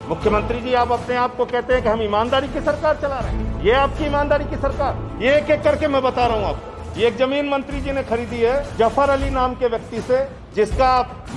मुख्यमंत्री जी, आप अपने आप को कहते हैं कि हम ईमानदारी की सरकार चला रहे हैं। ये आपकी ईमानदारी की सरकार? ये एक एक करके मैं बता रहा हूँ आपको। ये एक जमीन मंत्री जी ने खरीदी है जफर अली नाम के व्यक्ति से, जिसका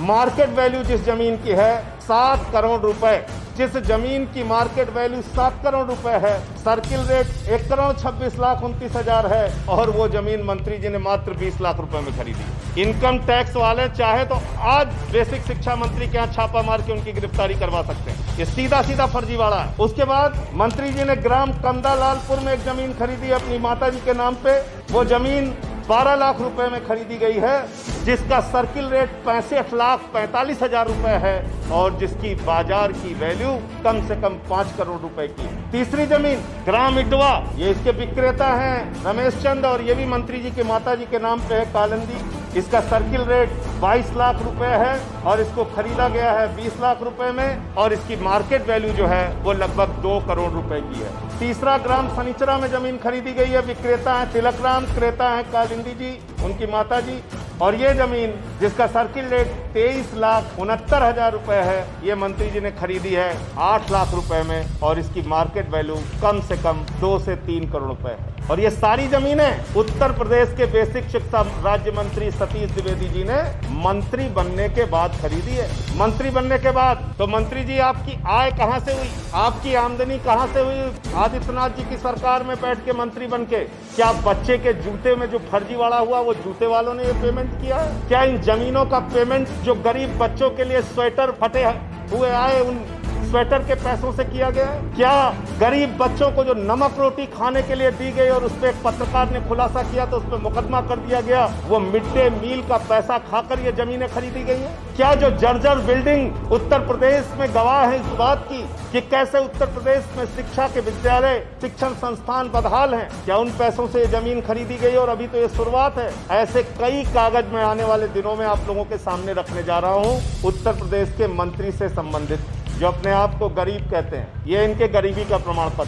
मार्केट वैल्यू जिस जमीन की है 7 करोड़ रुपए। जिस जमीन की मार्केट वैल्यू 7 करोड़ रुपए है, सर्किल रेट 1,26,29,000 है, और वो जमीन मंत्री जी ने मात्र 20 लाख रुपए में खरीदी। इनकम टैक्स वाले चाहे तो आज बेसिक शिक्षा मंत्री के यहाँ छापा मार के उनकी गिरफ्तारी करवा सकते हैं। ये सीधा सीधा फर्जीवाड़ा है। उसके बाद मंत्री जी ने ग्राम कंदालालपुर में एक जमीन खरीदी अपनी माता जी के नाम पे। वो जमीन 12 लाख रुपए में खरीदी गई है, जिसका सर्किल रेट 65,45,000 रुपए है, और जिसकी बाजार की वैल्यू कम से कम 5 करोड़ रुपए की। तीसरी जमीन ग्राम इटवा, ये इसके विक्रेता हैं रमेश चंद, और ये भी मंत्री जी के माता जी के नाम पे है कालंदी। इसका सर्किल रेट 22 लाख रुपए है, और इसको खरीदा गया है 20 लाख रुपए में, और इसकी मार्केट वैल्यू जो है वो लगभग 2 करोड़ रुपए की है। तीसरा ग्राम सनीचरा में जमीन खरीदी गई है, विक्रेता है तिलक राम, क्रेता है कालिंदी जी, उनकी माता जी, और ये जमीन जिसका सर्किल रेट 23,69,000 रुपए है, ये मंत्री जी ने खरीदी है 8 लाख रुपए में, और इसकी मार्केट वैल्यू कम से कम 2 से 3 करोड़ रुपए है। और ये सारी जमीनें उत्तर प्रदेश के बेसिक शिक्षा राज्य मंत्री सतीश द्विवेदी जी ने मंत्री बनने के बाद खरीदी है। मंत्री बनने के बाद तो मंत्री जी, आपकी आय कहां से हुई? आपकी आमदनी कहां से हुई? आदित्यनाथ जी की सरकार में बैठ के मंत्री बन के क्या बच्चे के जूते में जो फर्जीवाड़ा हुआ वो जूते वालों ने ये पेमेंट किया है? क्या इन जमीनों का पेमेंट जो गरीब बच्चों के लिए स्वेटर फटे हुए आए उन स्वेटर के पैसों से किया गया है? क्या गरीब बच्चों को जो नमक रोटी खाने के लिए दी गई और उस पर एक पत्रकार ने खुलासा किया तो उस पर मुकदमा कर दिया गया, वो मिड डे मील का पैसा खाकर ये जमीनें खरीदी गई हैं? क्या जो जर्जर बिल्डिंग उत्तर प्रदेश में गवाह है इस बात की कि कैसे उत्तर प्रदेश में शिक्षा के विद्यालय शिक्षण संस्थान बदहाल हैं, क्या उन पैसों से ये जमीन खरीदी गई? और अभी तो ये शुरुआत है। ऐसे कई कागज मैं आने वाले दिनों में आप लोगों के सामने रखने जा रहा हूँ उत्तर प्रदेश के मंत्री से संबंधित, जो अपने आप को गरीब कहते हैं। ये इनके गरीबी का प्रमाण पत्र